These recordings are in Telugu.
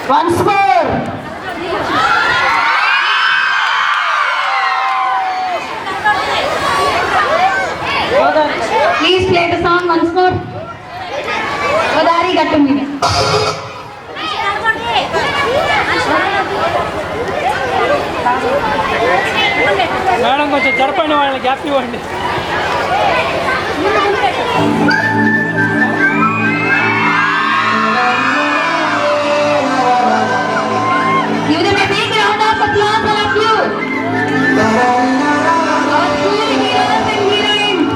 Once more. Please play the song once more. Godari Gattu Meeda. Madam కొంచెం జరపండి, వాళ్ళని గ్యాప్ ఇవ్వండి. Give them a big round of applause, all of you. Our school heroes and heroines.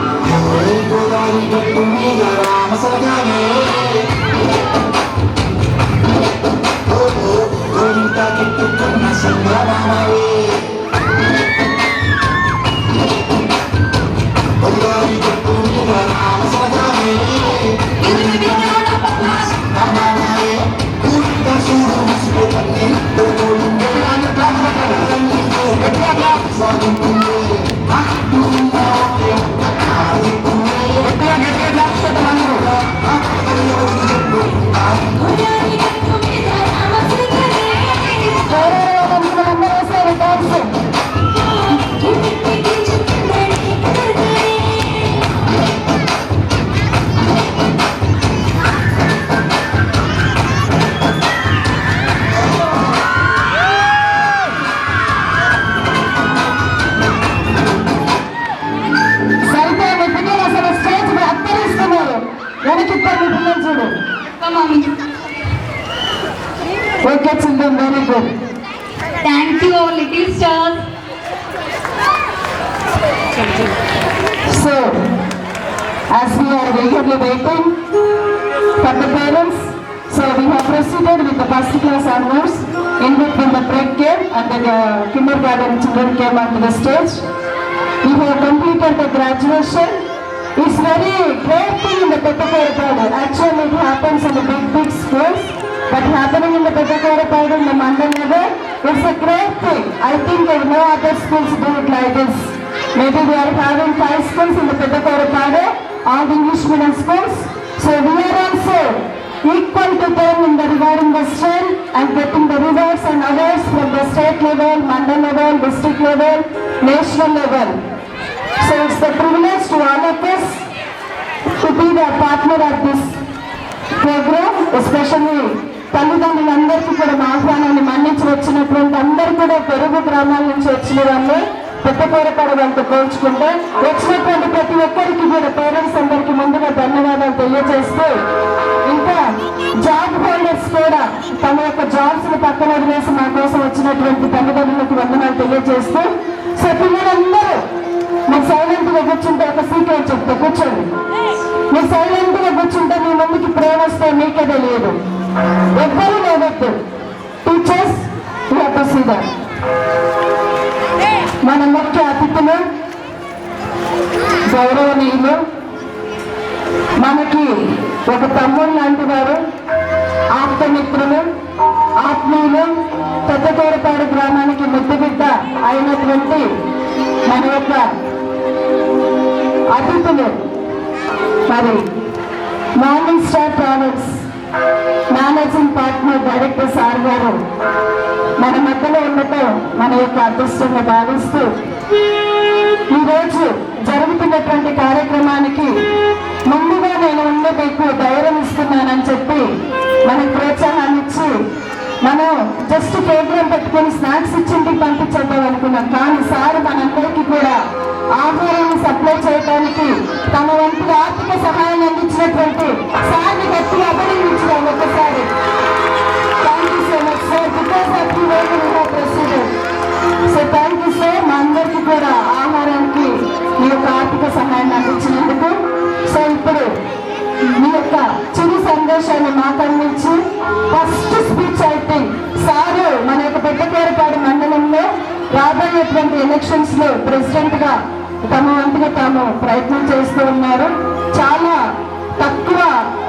Okay, children, very good. Thank you, all little stars. So, as we are eagerly waiting for the parents, so we have proceeded with the first class honors. In between the break came and the kindergarten children came onto the stage. We have completed the graduation. It's very great thing in the Pettakorapadu. Actually, it happens in the big schools. But happening in the Pettakorapadu in the Mandal level, it's a great thing. I think no other schools do it like this. Maybe we are having 5 schools in the Pettakorapadu, all the English medium schools. So we are also equal to them in the regarding the strength and getting the rewards and awards from the state level, Mandal level, district level, national level. So it's a privilege to all of us to be the partner of this program, especially తల్లిదండ్రులందరికీ కూడా మా ఆహ్వానాన్ని మన్నించి వచ్చినటువంటి అందరూ కూడా పొరుగు గ్రామాల నుంచి వచ్చిన వాళ్ళు పెద్దపేరపడ వాళ్ళతో పోల్చుకుంటే వచ్చినటువంటి ప్రతి ఒక్కరికి కూడా పేరెంట్స్ అందరికీ ముందుగా ధన్యవాదాలు తెలియజేస్తూ ఇంకా జాబ్ హోల్డర్స్ కూడా తమ యొక్క జాబ్స్ ని పక్కన వదిలేసి మా కోసం వచ్చినటువంటి తల్లిదండ్రులకు వందనాలు తెలియజేస్తూ సో పిల్లలందరూ మీరు సైలెంట్ గా కూర్చుంటే ఒక సీక్రెట్ చెప్తే కూర్చోండి. మీరు సైలెంట్ గా కూర్చుంటే మీ ముందుకి ప్రేమ వస్తే మీకే తెలియదు. ఎవ్వరూ లేవద్దు. టీచర్స్ మన ముఖ్య అతిథులు గౌరవనీయులు, మనకి ఒక తమ్ముడు లాంటి వారు, ఆప్తమిత్రులు, ఆత్మీయులు, పెద్దకోరపాడు గ్రామానికి ముద్దుబిడ్డ అయినటువంటి మన యొక్క అతిథులు మరి morning star travels managing partner director sir గారు మన మధ్యలో ఉండటం మన యొక్క అదృష్టంగా భావిస్తూ ఈరోజు జరుగుతున్నటువంటి కార్యక్రమానికి ముందుగా నేను ఉండే మీకు ధైర్యం ఇస్తున్నానని చెప్పి మనకు ప్రోత్సాహాన్ని ఇచ్చి మనం జస్ట్ ప్రోగ్రాం పెట్టుకొని స్నాక్స్ ఇచ్చి ఇంటికి పంపించేద్దాం అనుకున్నాం. కానీ సార్ మనందరికీ కూడా ఆహారాన్ని సప్లై చేయడానికి తమ వంతుగా ఆర్థిక సహాయాన్ని అందించినటువంటి సార్ని గట్టిగా అభినందించడం ఒకసారి. Thank you so much sir, because of you way we have proceeded. So thank you sir, మా అందరికీ కూడా ఆహారానికి మీ యొక్క ఆర్థిక సహాయాన్ని అందించినందుకు. సో ఇప్పుడు మీ యొక్క చిరు సందేశాన్ని మాకు అందించి ఫస్ట్ స్పీచ్ అయితే సారు మన యొక్క పెద్దకోరపాడు మండలంలో రాబోయేటువంటి ఎలక్షన్స్ లో ప్రెసిడెంట్ గా తమ వంతుగా తాము ప్రయత్నం చేస్తూ ఉన్నారు. చాలా తక్కువ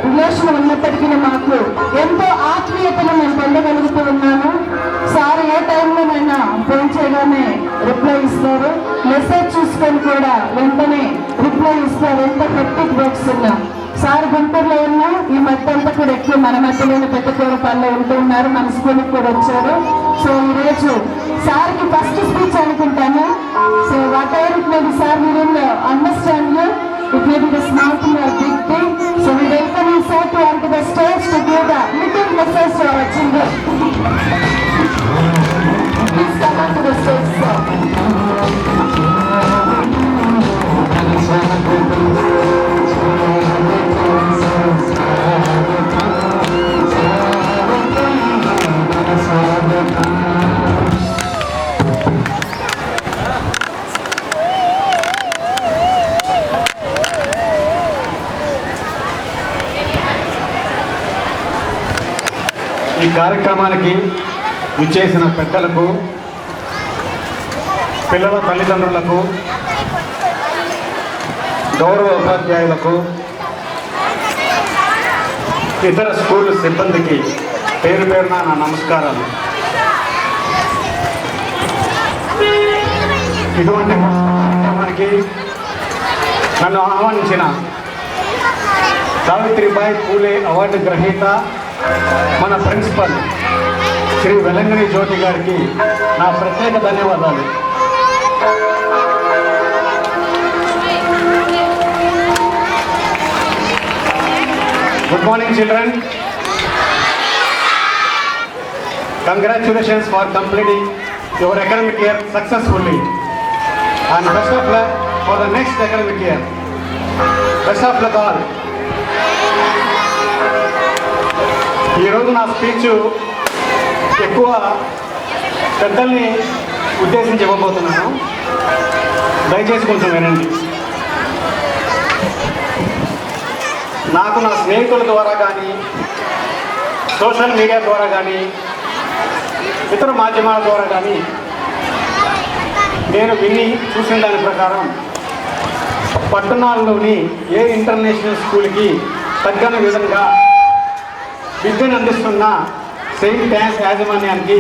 రిలేషన్ ఉన్నప్పటికీ మాకు ఎంతో ఆత్మీయతను మేము పొందగలుగుతూ ఉన్నాము. సార్ ఏ టైంలోనైనా ఫోన్ చేయగానే రిప్లై ఇస్తారు, మెసేజ్ చూసుకొని కూడా వెంటనే రిప్లై ఇస్తారు. ఎంత హెక్టిక్ వర్క్స్ ఉన్నా సార్ గుంటూరులో ఉన్నా ఈ మధ్య అంతా కూడా ఎక్కువ మన మధ్యలోని పెద్దకూరపల్లిలో ఉంటూ ఉన్నారు, మన స్కూల్కి కూడా వచ్చారు. సో ఈరోజు సార్కి ఫస్ట్ స్పీచ్ అనుకుంటాను. So what ever it may be sir, we will understand you. It may be the small thing or big thing. So we welcome you sir to onto the stage to give the little message to our children. Please come onto the stage, sir. ఈ కార్యక్రమానికి విచ్చేసిన పెద్దలకు, పిల్లల తల్లిదండ్రులకు, గౌరవ ఉపాధ్యాయులకు, ఇతర స్కూల్ సిబ్బందికి పేరు పేరున నా నమస్కారాలు. ఇటువంటి కార్యక్రమానికి నన్ను ఆహ్వానించిన సావిత్రిబాయి పూలే అవార్డు గ్రహీత మన ప్రిన్సిపల్ శ్రీ వెలంగిని జ్యోతి గారికి నా ప్రత్యేక ధన్యవాదాలు. Good morning children. Congratulations for completing your academic year successfully and best of luck for the next academic year. Best of luck all. ఈరోజు నా స్పీచ్ ఎక్కువ పెద్దల్ని ఉద్దేశించి ఇవ్వబోతున్నాను, దయచేసి కొంచెం వినండి. నాకు నా స్నేహితుల ద్వారా కానీ, సోషల్ మీడియా ద్వారా కానీ, ఇతర మాధ్యమాల ద్వారా కానీ నేను విని చూసిన దాని ప్రకారం పట్టణాల్లోని ఏ ఇంటర్నేషనల్ స్కూల్కి తగ్గని విధంగా విద్యను అందిస్తున్న సెయింట్ థామస్ యాజమాన్యానికి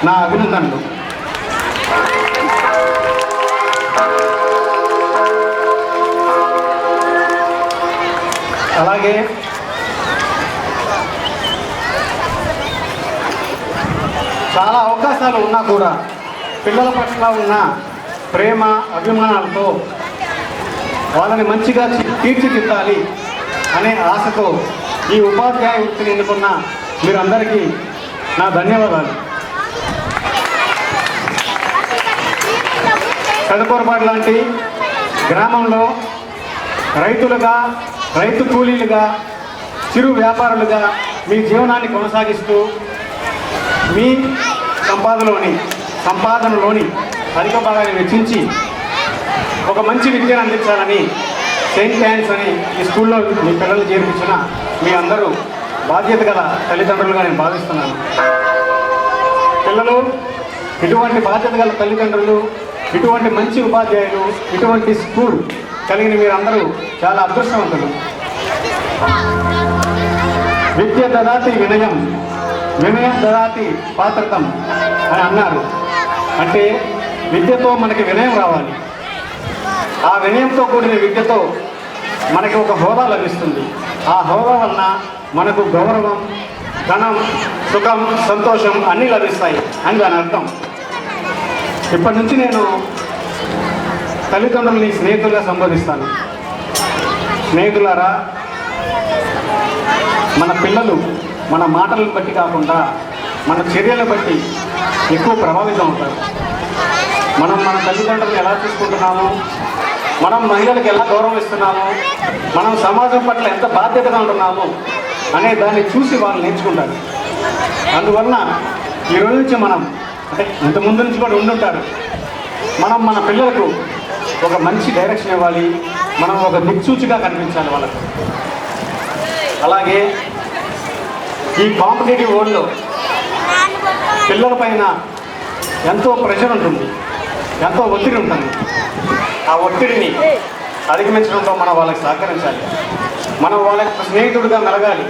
నా అభినందనలు. అలాగే చాలా అవకాశాలు ఉన్నా కూడా పిల్లల పట్ల ఉన్న ప్రేమ అభిమానాలతో వాళ్ళని మంచిగా తీర్చిదిద్దాలి అనే ఆశతో ఈ ఉపాధ్యాయ వృత్తిని ఎన్నుకున్న మీరందరికీ నా ధన్యవాదాలు. పెదకూరపాడు లాంటి గ్రామంలో రైతులుగా, రైతు కూలీలుగా, చిరు వ్యాపారులుగా మీ జీవనాన్ని కొనసాగిస్తూ మీ సంపాదనలోని అధిక భాగాన్ని వెచ్చించి ఒక మంచి విద్యను అందించాలని సెయింట్ థామస్ అని ఈ స్కూల్లో మీ పిల్లలు చేర్పించిన మీ అందరూ బాధ్యత గల తల్లిదండ్రులుగా నేను భావిస్తున్నాను. పిల్లలు, ఇటువంటి బాధ్యత గల తల్లిదండ్రులు, ఇటువంటి మంచి ఉపాధ్యాయులు, ఇటువంటి స్కూల్ కలిగిన మీరందరూ చాలా అదృష్టవంతులు. విద్య దదాతి వినయం, వినయం దదాతి పాత్రతం అని అన్నారు. అంటే విద్యతో మనకి వినయం రావాలి. ఆ వినయంతో కూడిన విద్యతో మనకి ఒక హోదా లభిస్తుంది. ఆ హోదా వలన మనకు గౌరవం, ధనం, సుఖం, సంతోషం అన్నీ లభిస్తాయి అని దాని అర్థం. ఇప్పటి నుంచి నేను తల్లిదండ్రులని స్నేహితులుగా సంబోధిస్తాను. స్నేహితులారా, మన పిల్లలు మన మాటలను బట్టి కాకుండా మన చర్యలను బట్టి ఎక్కువ ప్రభావితం అవుతారు. మనం మన తల్లిదండ్రులను ఎలా చూసుకుంటున్నాము, మనం మహిళలకు ఎలా గౌరవం ఇస్తున్నాము, మనం సమాజం పట్ల ఎంత బాధ్యతగా ఉంటున్నాము అనే దాన్ని చూసి వాళ్ళు నేర్చుకుంటారు. అందువలన ఈరోజు నుంచి మనం, అంటే ఇంతకుముందు నుంచి కూడా ఉండుంటారు, మనం మన పిల్లలకు ఒక మంచి డైరెక్షన్ ఇవ్వాలి, మనం ఒక దిక్సూచిగా కనిపించాలి వాళ్ళకు. అలాగే ఈ కాంపిటేటివ్ వరల్డ్లో పిల్లల పైన ఎంతో ప్రెషర్ ఉంటుంది, ఎంతో ఒత్తిడి ఉంటుంది. ఆ ఒత్తిడిని అధిగమించడంలో మనం వాళ్ళకి సహకరించాలి. మనం వాళ్ళకి స్నేహితుడిగా మెలగాలి.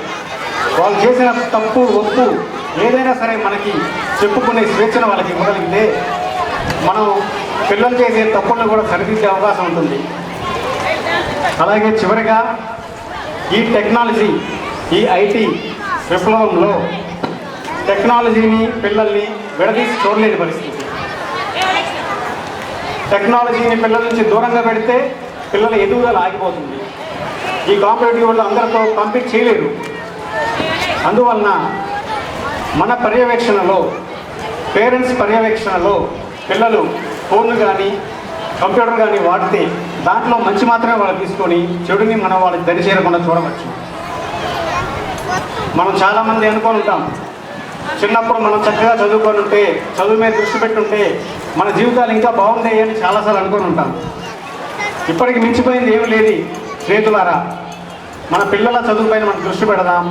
వాళ్ళు చేసిన తప్పు, ఒప్పు ఏదైనా సరే మనకి చెప్పుకునే స్వేచ్ఛను వాళ్ళకి ఇవ్వగలిగితే మనం పిల్లలు చేసే తప్పులను కూడా సరిదిద్దే అవకాశం ఉంటుంది. అలాగే చివరిగా ఈ టెక్నాలజీ ఈ ఐటీ విప్లవంలో టెక్నాలజీని పిల్లల్ని విడదీసి చూడలేని పరిస్థితి. టెక్నాలజీని పిల్లల నుంచి దూరంగా పెడితే పిల్లల ఎదుగుదల ఆగిపోతుంది. ఈ కాంపిటేటివ్ వల్ల అందరితో కంపీట్ చేయలేరు. అందువలన మన పర్యవేక్షణలో, పేరెంట్స్ పర్యవేక్షణలో పిల్లలు ఫోన్లు కానీ కంప్యూటర్ కానీ వాడితే దాంట్లో మంచి మాత్రమే వాళ్ళు తీసుకొని చెడుని మనం వాళ్ళకి దరి చేరకుండా చూడవచ్చు. మనం చాలామంది అనుకొని ఉంటాం, చిన్నప్పుడు మనం చక్కగా చదువుకొని ఉంటే, చదువు మీద దృష్టి పెట్టుంటే మన జీవితాలు ఇంకా బాగుంటాయి అని చాలాసార్లు అనుకొని ఉంటాం. ఇప్పటికి మించిపోయింది ఏమి లేదు. స్నేహితులారా, మన పిల్లల చదువుపైన మనం దృష్టి పెడదాం.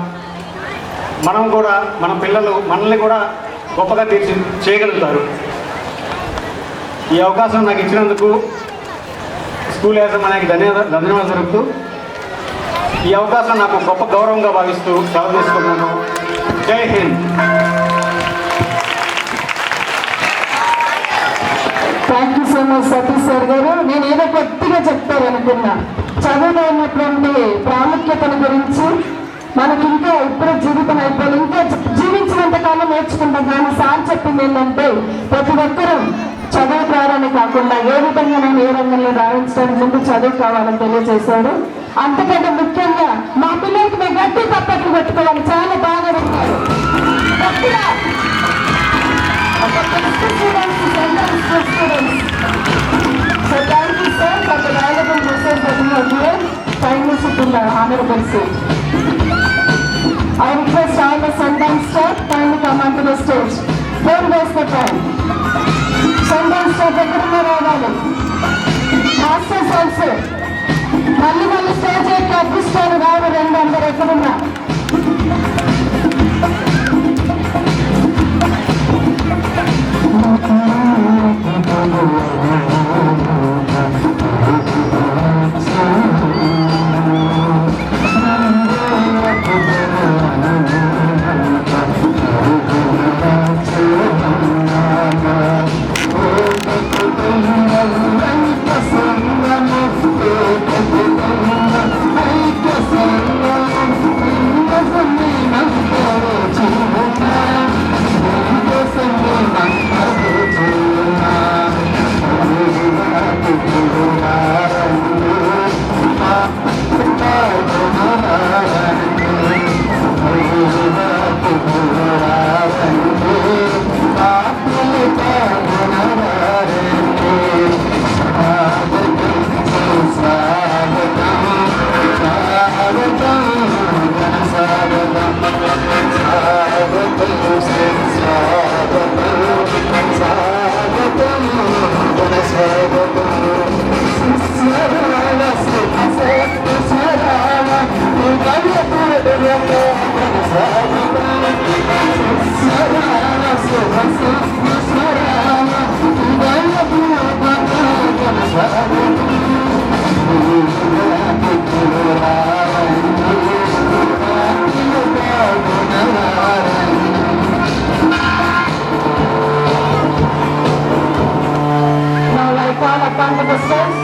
మనం కూడా, మన పిల్లలు మనల్ని కూడా గొప్పగా చేయగలుగుతారు. ఈ అవకాశం నాకు ఇచ్చినందుకు స్కూల్ యాజమాన్యానికి ధన్యవాదాలు జరుపుతూ, ఈ అవకాశం నాకు గొప్ప గౌరవంగా భావిస్తూ సెలవు తీసుకున్నాను. జై Hind. Thank you so much Satish sir గారు. నేను ఏదో కొద్దిగా చెప్తారనుకున్నా. చదువులో ఉన్నటువంటి ప్రాముఖ్యతను గురించి మనకి ఇంకా ఇప్పుడు జీవితం అయిపోయి ఇంకా జీవించినంత కాలం నేర్చుకుంటాం. కానీ సార్ చెప్పింది ఏంటంటే ప్రతి ఒక్కరూ చదువు ద్వారానే కాకుండా ఏ విధంగా నేను ఏ రంగంలో రాణించడానికి ముందు చదువు కావాలని తెలియజేశాడు. అంతకంటే ముఖ్యంగా మా పిల్లలకి మేము గట్టి తప్పట్లు పెట్టుకోవాలి. చాలా బాగా పెట్టారు. So thank you sir for the valuable message that you have given. Kindly sit in the honorable seat. I request all the Sundown staff kindly come onto the stage. Don't waste the time. Sundown staff ఎక్కడున్నా రావాలి. Masters also. మళ్ళీ స్టేజ్ ఎక్కి అదృష్టాలు రావు. రెండు అందరు ఎక్కడున్నా.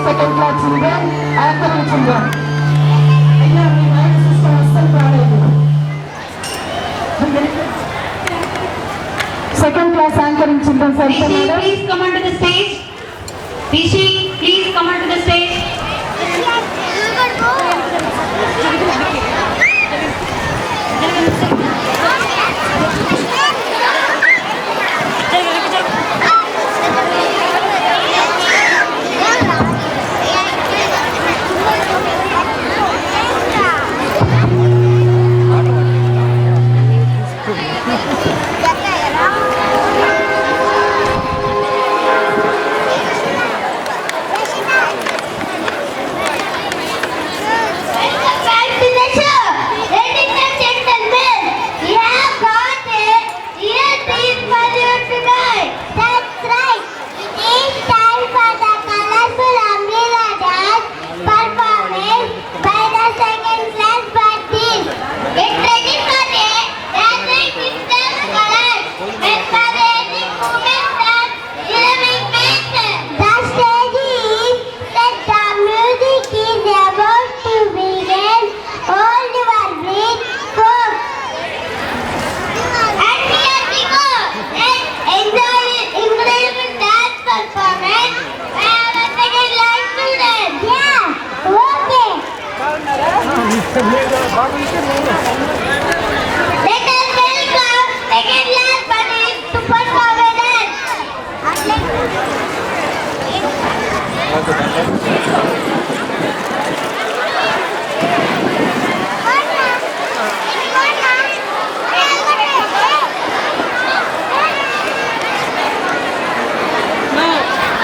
Second class children, anchoring children. Second class anchoring children, sir. Rishi, please come onto the stage. Rishi, please come onto the stage. Let us welcome second last party super confident.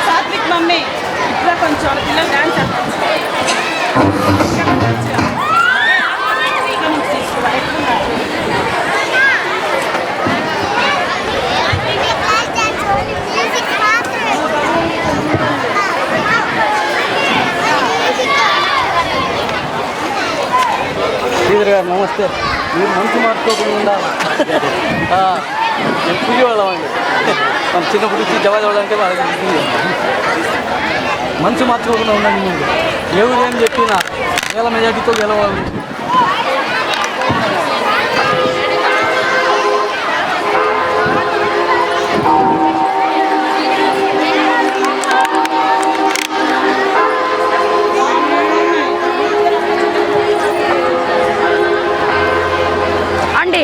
Satvik mummy ఇట్లా కొంచెం పిల్లలు డాన్స్ శ్రీధర్ గారు నమస్తే. మీరు మనసు మార్చుకోకుండా ఉండాలి. నేను పూజ వాళ్ళమండి. మన చిన్నప్పటి నుంచి జవాబు ఇవ్వడానికి వాళ్ళకి మనసు మార్చుకోకుండా ఉండండి. ముందు ఎవరు ఏం చెప్పినా వేల మెజార్టీతో గెలవాలి. అండి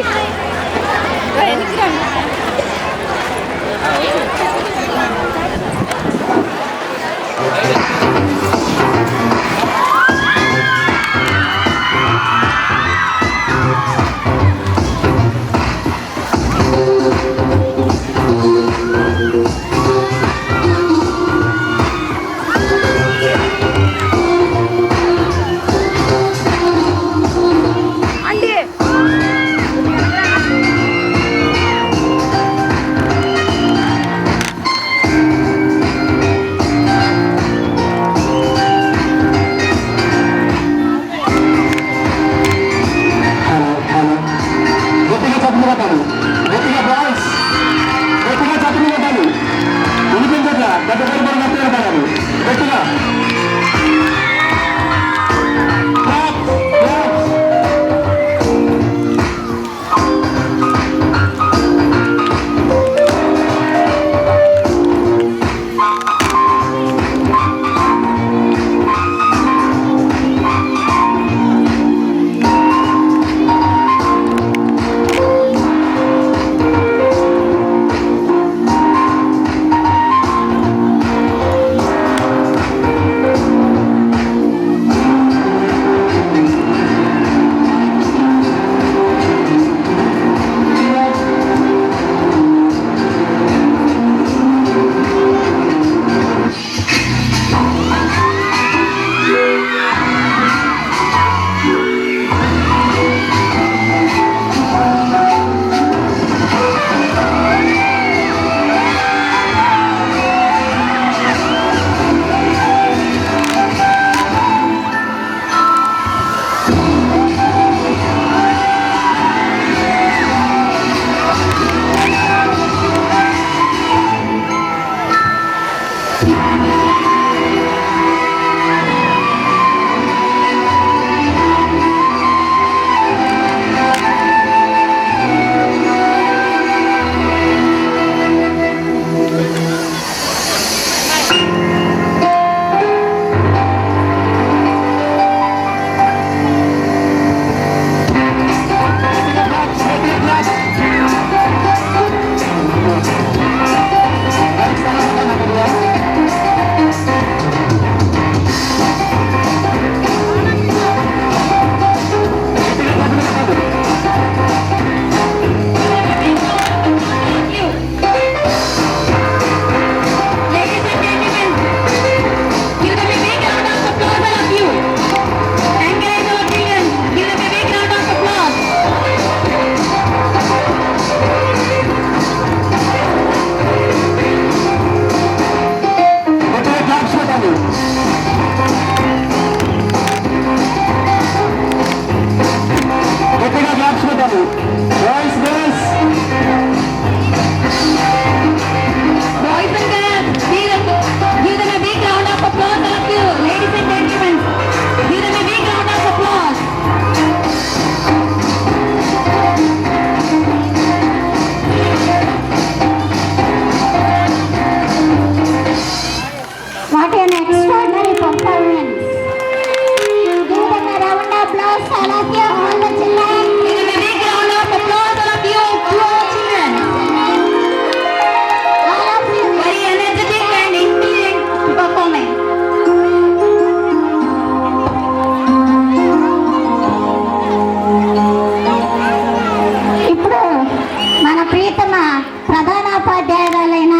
ప్రధానోపాధ్యాయురాలైన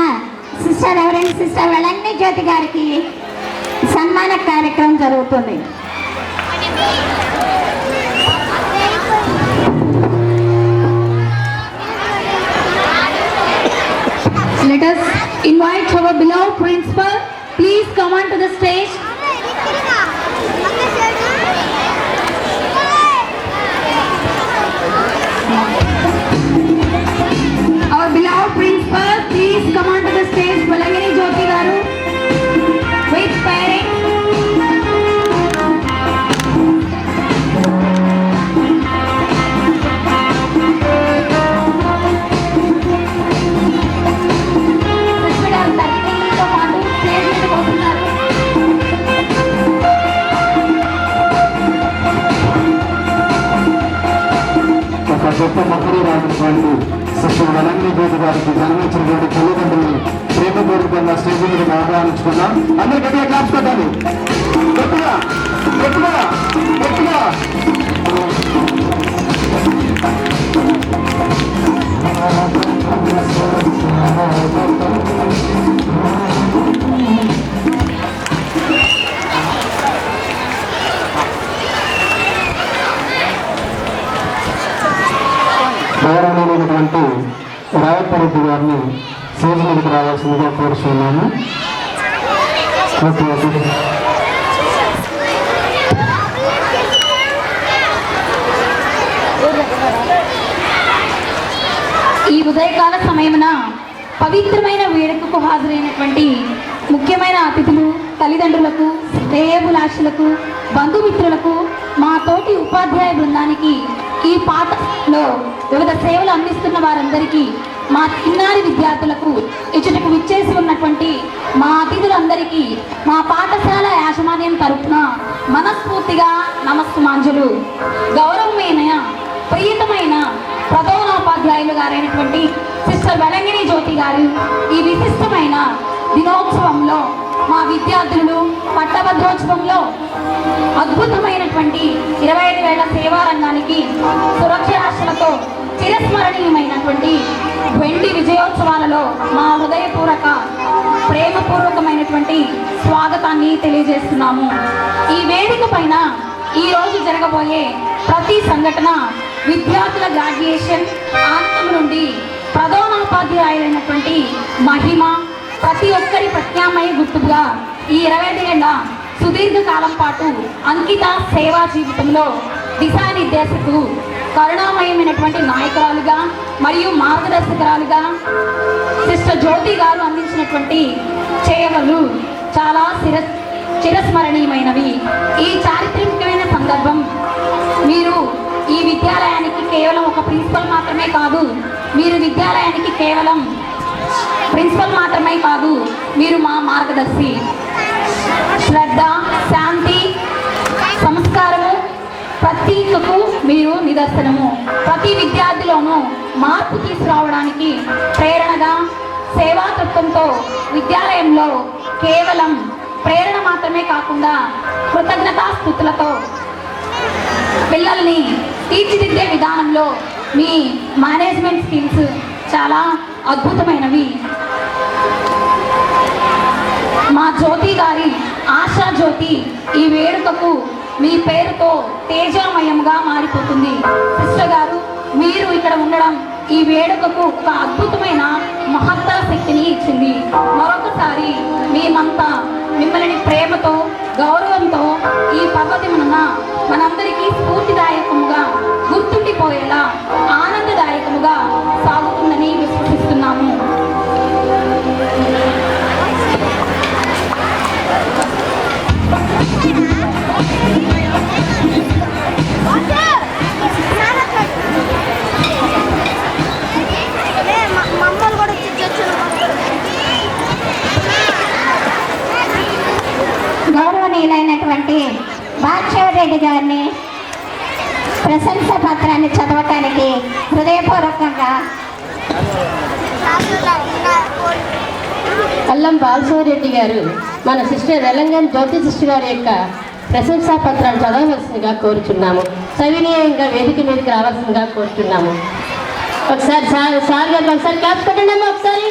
సిస్టర్ రెవరెండ్ సిస్టర్ వెలంగిని జ్యోతి గారికి సన్మాన కార్యక్రమం జరుగుతుంది. Let us invite our beloved principal. Please come on to the stage. Our beloved principal, please come on to the stage. Velangini Jyoti garu with parents. ఒక గొప్ప మొక్కలు రాసినటువంటి సిస్టర్ వెలంగిని జ్యోతి గారికి జన్మించినటువంటి తల్లిదండ్రులు ప్రేమపూర్వకంగా స్టేజ్ మీద ఆహ్వానించుకున్నాం. అందరూ గట్టిగా క్లాప్స్ కొట్టాలి. గట్టిగా గట్టిగా గట్టిగా. గౌరవమైనటువంటి రాయపరెడ్డి గారిని స్టేజ్ మీదకి రావాల్సిందిగా కోరుతున్నాము. ఈ ఉదయకాల సమయమున పవిత్రమైన వేడుకకు హాజరైనటువంటి ముఖ్యమైన అతిథులు, తల్లిదండ్రులకు, శ్రేయోభిలాషులకు, బంధుమిత్రులకు, మా తోటి ఉపాధ్యాయ బృందానికి, ఈ పాఠశాలలో వివిధ సేవలు అందిస్తున్న వారందరికీ, మా చిన్నారి విద్యార్థులకు, ఇచ్చటకు విచ్చేసి ఉన్నటువంటి మా అతిథులందరికీ మా పాఠశాల యాజమాన్యం తరపున మనస్ఫూర్తిగా నమస్సుమాంజలు. గౌరవమైన ప్రియతమైన ప్రధానోపాధ్యాయులు గారైనటువంటి సిస్టర్ వెలంగిని జ్యోతి గారు ఈ విశిష్టమైన దినోత్సవంలో మా విద్యార్థులు పట్టభద్రోత్సవంలో అద్భుతమైనటువంటి 25,000 సేవా రంగానికి సురక్షరాశులతో చిరస్మరణీయమైనటువంటి వెండి విజయోత్సవాలలో మా హృదయపూర్వక ప్రేమపూర్వకమైనటువంటి స్వాగతాన్ని తెలియజేస్తున్నాము. ఈ వేదిక పైన ఈరోజు జరగబోయే ప్రతి సంఘటన విద్యార్థుల గ్రాడ్యుయేషన్ ఆనందం నుండి ప్రధానోపాధ్యాయులైనటువంటి మహిమ ప్రతి ఒక్కరి ప్రత్యామ్నాయ గుర్తుగా ఈ 25 ఏళ్ల సుదీర్ఘకాలం పాటు అంకిత సేవా జీవితంలో దిశానిర్దేశకు కరుణామయమైనటువంటి నాయకురాలుగా మరియు మార్గదర్శకురాలుగా సిస్టర్ జ్యోతి గారు అందించినటువంటి సేవలు చాలా చిరస్మరణీయమైనవి. ఈ చారిత్రకమైన సందర్భం మీరు ఈ విద్యాలయానికి కేవలం ఒక ప్రిన్సిపల్ మాత్రమే కాదు, మీరు విద్యాలయానికి కేవలం ప్రిన్సిపల్ మాత్రమే కాదు, మీరు మా మార్గదర్శి. శ్రద్ధ, శాంతి, సంస్కారము, ప్రతీకకు మీరు నిదర్శనము. ప్రతి విద్యార్థిలోనూ మార్పు తీసుకురావడానికి ప్రేరణగా, సేవాతత్వంతో విద్యాలయంలో కేవలం ప్రేరణ మాత్రమే కాకుండా కృతజ్ఞతాస్థుతులతో పిల్లల్ని తీర్చిదిద్దే విధానంలో మీ మేనేజ్మెంట్ స్కిల్స్ చాలా అద్భుతమైనవి. మా జ్యోతి గారి ఆశా జ్యోతి ఈ వేడుకకు మీ పేరుతో తేజమయంగా మారిపోతుంది. సిస్టర్ గారు, మీరు ఇక్కడ ఉండడం ఈ వేడుకకు ఒక అద్భుతమైన మహత్తర శక్తిని ఇచ్చింది. మరొకసారి మేమంతా మిమ్మల్ని ప్రేమతో, గౌరవంతో ఈ పర్వదినమున మనందరికీ స్ఫూర్తిదాయకముగా, గుర్తుండిపోయేలా ఆనందదాయకముగా సాగుతుందని విశ్వసిస్తున్నాము. గౌరవనీయులైనటువంటి భాగ్యవరెడ్డి గారిని ప్రశంసా పత్రాన్ని చదవటానికి హృదయపూర్వకంగా అల్లం బాలశివరెడ్డి గారు మన సిస్టర్ వెలంగిని జ్యోతి సిస్టర్ గారి యొక్క ప్రశంసా పత్రాలు చదవవలసిందిగా కోరుచున్నాము. సవినీయంగా వేదిక మీదకి రావాల్సిందిగా కోరుచున్నాము. ఒకసారి సార్ గారికి ఒకసారి క్లాప్స్ కొట్టండి అమ్మా ఒకసారి.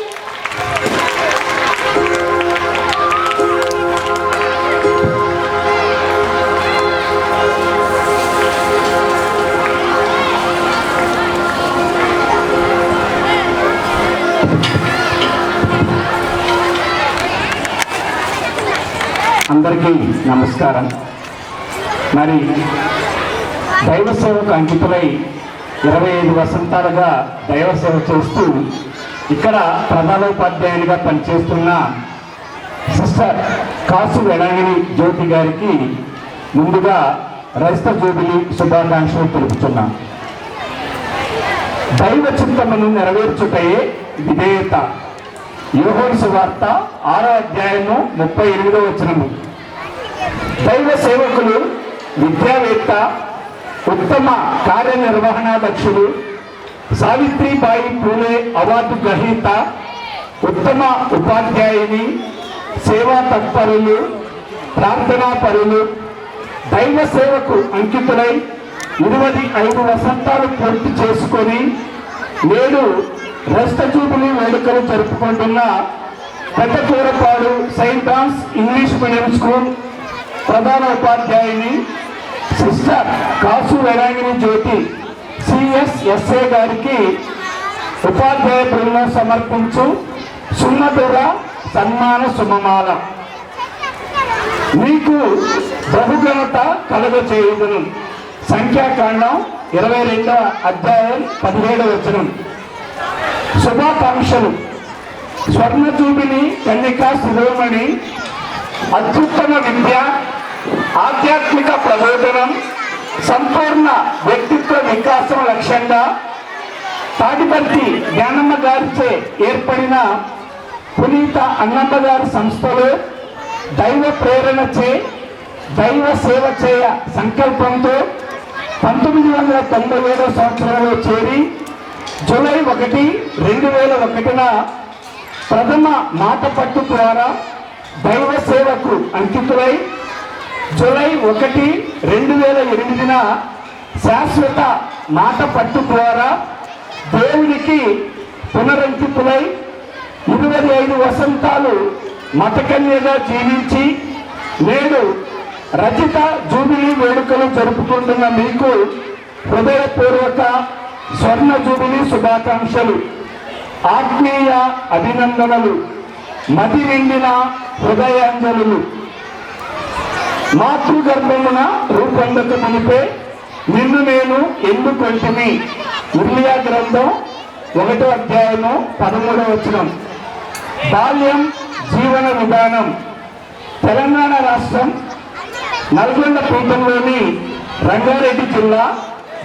అందరికీ నమస్కారం. మరి దైవ సేవకు అంకితులై 25 వసంతాలుగా దైవ సేవ చేస్తూ ఇక్కడ ప్రధానోపాధ్యాయునిగా పనిచేస్తున్న సిస్టర్ కాసు వెళంగిని జ్యోతి గారికి ముందుగా రైస్త జూబిలీ శుభాకాంక్షలు తెలుపుతున్నాం. దైవ చింతనను నెరవేర్చుటయే విధేయత. యోహాను సువార్త 6వ అధ్యాయము 38వ వచనము. దైవ సేవకులు, విద్యావేత్త, ఉత్తమ కార్యనిర్వహణాధ్యక్షులు, సావిత్రిబాయి పూలే అవార్డు గ్రహీత, ఉత్తమ ఉపాధ్యాయుని, సేవా తత్పరులు, ప్రార్థనా పరులు, దైవ సేవకు అంకితులై 25 వసంతాలు పూర్తి చేసుకొని నేడు రైస్త జూబిలీ వేడుకలు జరుపుకుంటున్న Peddakurapadu saint Ann's English medium school ప్రధాన ఉపాధ్యాయుని సిస్టర్ కాసు వెళంగిని జ్యోతి CSSA గారికి ఉపాధ్యాయ బృందం సమర్పించు సున్నతుల సన్మాన సుమమాల. మీకు బహుఘనత కలుగ చేయుదును. సంఖ్యాకాండం 22వ అధ్యాయం 17వ వచనం. శుభాకాంక్షలు. స్వర్ణ జూబిలీ కన్యకా శిరోమణి, అత్యుత్తమ విద్య, ఆధ్యాత్మిక ప్రబోధనం, సంపూర్ణ వ్యక్తిత్వ వికాసం లక్ష్యంగా తాటిపర్తి జ్ఞానమ్మ గారిచే ఏర్పడిన పునీత అన్నమ్మ గారి సంస్థలో దైవ ప్రేరణచే దైవ సేవ చేయ సంకల్పంతో 1997వ సంవత్సరంలో చేరి జూలై 1, 2001న ప్రథమ మాట పట్టు ద్వారా దైవ సేవకు అంకితులై జూలై 1, 2008న శాశ్వత మాట పట్టు ద్వారా దేవునికి పునరంకితులై 25 వసంతాలు మతకన్యగా జీవించి నేడు రచిత జూబిలీ వేడుకలు జరుపుకుంటున్న మీకు హృదయపూర్వక స్వర్ణ జూబిలీ శుభాకాంక్షలు, ఆత్మీయ అభినందనలు, మది నిండిన హృదయాంజలులు. మాతృగర్భమున రూపొందక మునిపే నిన్ను నేను ఎన్నుకొంటిని. ఇర్మియా గ్రంథం 1వ అధ్యాయము 13వ వచనం. బాల్యం జీవన విధానం. తెలంగాణ రాష్ట్రం నల్గొండ పీఠంలోని రంగారెడ్డి జిల్లా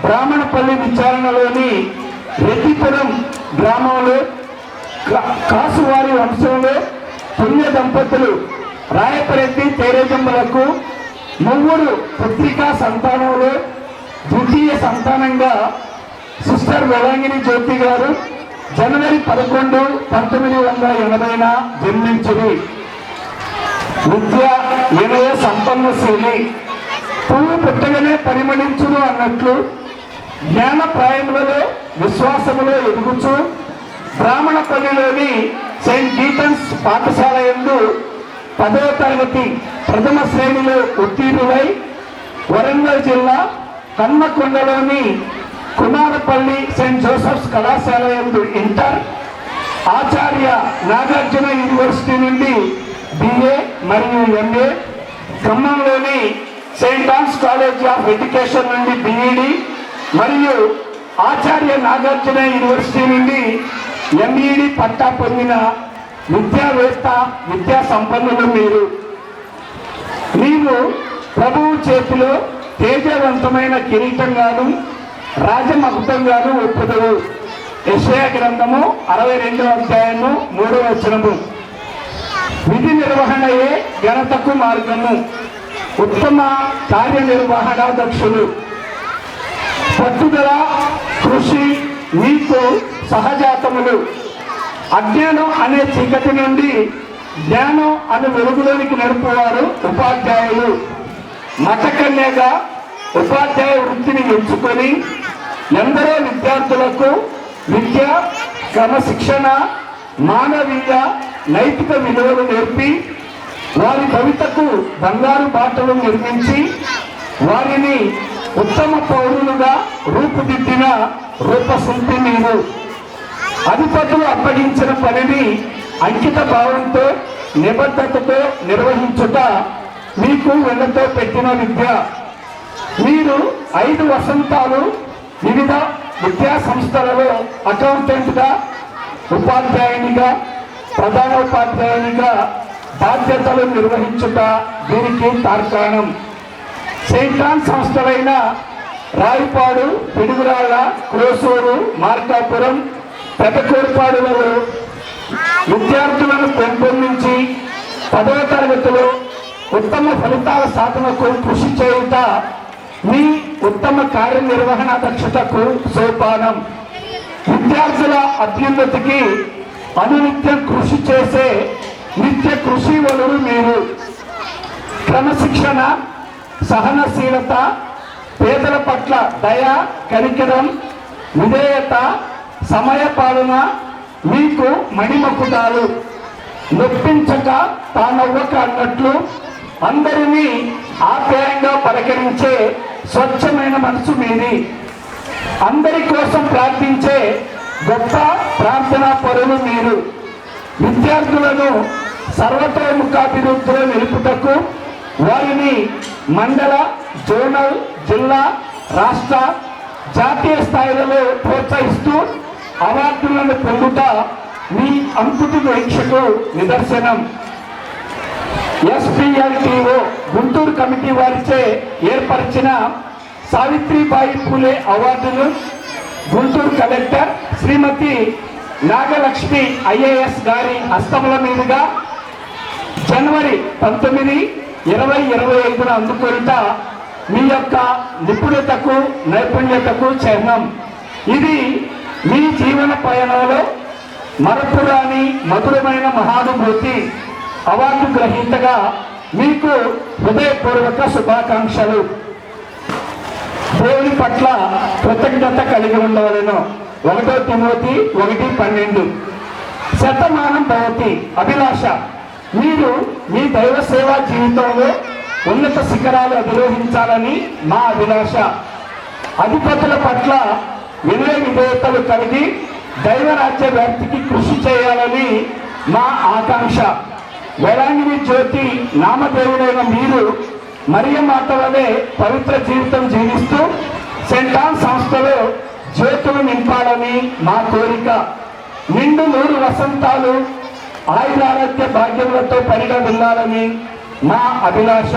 బ్రాహ్మణపల్లి విచారణలోని రెడ్డిపురం గ్రామంలో కాసువారి వంశంలో పుణ్య దంపతులు రాయపరెడ్డి తేరేజమ్మలకు ముగ్గురు పుత్రికా సంతానంలో ద్వితీయ సంతానంగా సిస్టర్ వెళంగిని జ్యోతి గారు జనవరి 11, 1980న జన్మించింది. విద్య వినయ సంపన్నశీలి, పువ్వు పుట్టగానే పరిమళించును అన్నట్లు జ్ఞాన ప్రాయములలో విశ్వాసములో ఎదుగుచు బ్రాహ్మణపల్లిలోని సెయింట్ గీటన్స్ పాఠశాల యందు 10వ తరగతి ప్రథమ శ్రేణిలో ఉత్తీర్ణులై వరంగల్ జిల్లా హన్మకొండలోని కుమారపల్లి సెయింట్ జోసెఫ్స్ కళాశాల యందు ఇంటర్, ఆచార్య నాగార్జున యూనివర్సిటీ నుండి BA మరియు MA, ఖమ్మంలోని Saint Ann's college of education నుండి BEd మరియు ఆచార్య నాగార్జున యూనివర్సిటీ నుండి MEd పట్టా పొందిన విద్యావేత్త, విద్యా సంపన్నులు మీరు. నీవు ప్రభువు చేతిలో తేజవంతమైన కిరీటంగాను రాజమకుటంగాను ఒప్పుదువు. యెషయా గ్రంథము 62వ అధ్యాయము 3వ వచనము. విధి నిర్వహణయే ఘనతకు మార్గము. ఉత్తమ కార్యనిర్వహణాధ్యక్షులు. పట్టుదల, కృషి మీకు సహజాతములు. అజ్ఞానం అనే చీకటి నుండి జ్ఞానం అనే వెలుగులోనికి నడుపువారు ఉపాధ్యాయులు. మతకన్యగా ఉపాధ్యాయ వృత్తిని ఎంచుకొని ఎందరో విద్యార్థులకు విద్య, క్రమశిక్షణ, మానవీయ నైతిక విలువలు నేర్పి వారి భవితకు బంగారు బాటలు నిర్మించి వారిని ఉత్తమ పౌరులుగా రూపుదిద్దిన రూపశిల్పి మీరు. అధిపతులు అప్పగించిన పనిని అంకిత భావంతో నిబద్ధతతో నిర్వహించుట మీకు వెన్నతో పెట్టిన విద్య. మీరు 5 వసంతాలు వివిధ విద్యా సంస్థలలో అకౌంటెంట్గా, ఉపాధ్యాయునిగా, ప్రధానోపాధ్యాయునిగా బాధ్యతలు నిర్వహించుట దీనికి తార్కాణం. సెయింట్ ఆన్ సంస్థలైన రాయిపాడు, పిడుగురాళ్ళ, క్రోసూరు, మార్కాపురం, పెద్దకోరుపాడులలో విద్యార్థులను పెంపొందించి 10వ తరగతిలో ఉత్తమ ఫలితాల సాధనకు కృషి చేయుట మీ ఉత్తమ కార్యనిర్వహణ దక్షతకు సోపానం. విద్యార్థుల అభ్యున్నతికి అనునిత్యం కృషి చేసే నిత్య కృషి వలుడు మీరు. క్రమశిక్షణ, సహనశీలత, పేదల పట్ల దయ, కనికరం, విధేయత, సమయపాలన మీకు మణిమకుటాలు. నొప్పించక తానవ్వక అన్నట్లు అందరినీ ఆప్యాయంగా పలకరించే స్వచ్ఛమైన మనసు మీది. అందరి కోసం ప్రార్థించే గొప్ప ప్రార్థనా పరులు మీరు. విద్యార్థులను సర్వతోముఖాభివృద్ధిలో నిలుపుటకు వారిని మండల, జోనల్, జిల్లా, రాష్ట్ర, జాతీయ స్థాయిలలో ప్రోత్సహిస్తూ అవార్డులను పొందుట మీ అంకుట దీక్షకు నిదర్శనం. SPLTO గుంటూరు కమిటీ వారిచే ఏర్పరిచిన సావిత్రిబాయి పూలే అవార్డును గుంటూరు కలెక్టర్ శ్రీమతి నాగలక్ష్మి IAS గారి హస్తముల మీదుగా జనవరి 19, 2025 అందుకొనుట మీ యొక్క నిపుణతకు, నైపుణ్యతకు చిహ్నం. ఇది మీ జీవన పయనంలో మరపురాని మధురమైన మహానుభూతి. అవార్డు గ్రహీతగా మీకు హృదయపూర్వక శుభాకాంక్షలు. దేవుని పట్ల కృతజ్ఞత కలిగి ఉండవలను. 1 తిమోతి 1:12. శతమానం భవతి అభిలాష. మీరు మీ దైవ సేవా జీవితంలో ఉన్నత శిఖరాలు అధిరోహించాలని మా అభిలాష. అధిపతుల పట్ల వినయ విధేయతలు కలిగి దైవరాజ్య వ్యాప్తికి కృషి చేయాలని మా ఆకాంక్ష. వేలాంగిని జ్యోతి నామదేవుడైన మీరు మరియ మాత వలె పవిత్ర జీవితం జీవిస్తూ సెయింట్ ఆన్ సంస్థలో జ్యోతులు నింపాలని మా కోరిక. నిండు 100 వసంతాలు ఆయురారోగ్య భాగ్యములతో పరిగా వెళ్ళాలని మా అభిలాష.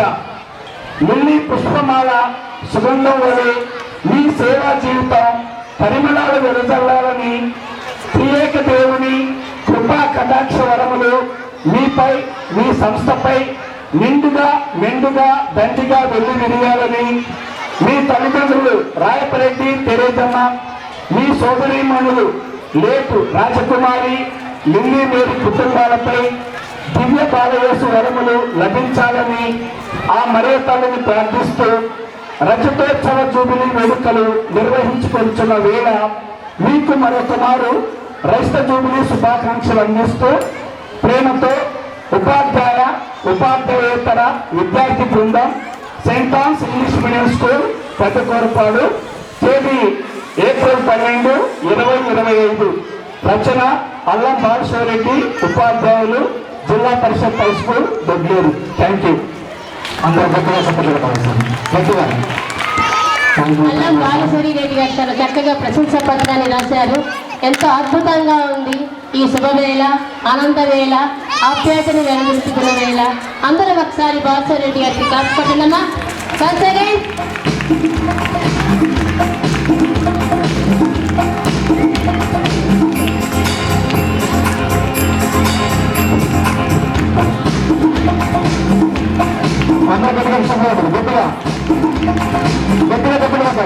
లిల్లీ పుష్పమాల సుగంధం వలె మీ సేవా జీవితం పరిమళాలు వెదజల్లాలని త్రియేక దేవుని కృపా కటాక్ష వరములు మీపై, మీ సంస్థపై నిండుగా, మెండుగా, దండిగా వెళ్ళి విరియాలని మీ తల్లిదండ్రులు రాయపరెడ్డి తెరేజమ్మ, మీ సోదరీమణులు లేటు రాజకుమారి, లిల్లీ మేరీ కుటుంబాలపై దివ్య బాలయేసు వరములు లభించాలని ఆ మరే తల్లిని ప్రార్థిస్తూ రజతోత్సవ జూబిలీ వేడుకలు నిర్వహించుకొంటున్న వేళ మీకు మరొక మారు రజత జూబిలీ శుభాకాంక్షలు అందిస్తూ ప్రేమతో ఉపాధ్యాయ, ఉపాధ్యాయేతర విద్యార్థి బృందం, Saint Ann's English medium school, Peddakorapadu, తేదీ ఏప్రిల్ 12, 2025. రచన అల్లం బాలశివరెడ్డి, ఉపాధ్యాయులు, Zilla Parishad high school, Dodluru. Thank you. అందరూ గట్టిగా సపోర్ట్ గట్టిగా. అల్లం బాలశౌరి రెడ్డి గారు చాలా చక్కగా ప్రశంసా పత్రాన్ని రాశారు. ఎంతో అద్భుతంగా ఉంది ఈ శుభవేళ, ఆనందవేళ, ఆప్యాయతను వెలువరుస్తున్న వేళ. అందరూ ఒకసారి బాలశౌరి రెడ్డి గారికి కాకపోతున్నామా? గట్టిగా గట్టిగా గట్టిగా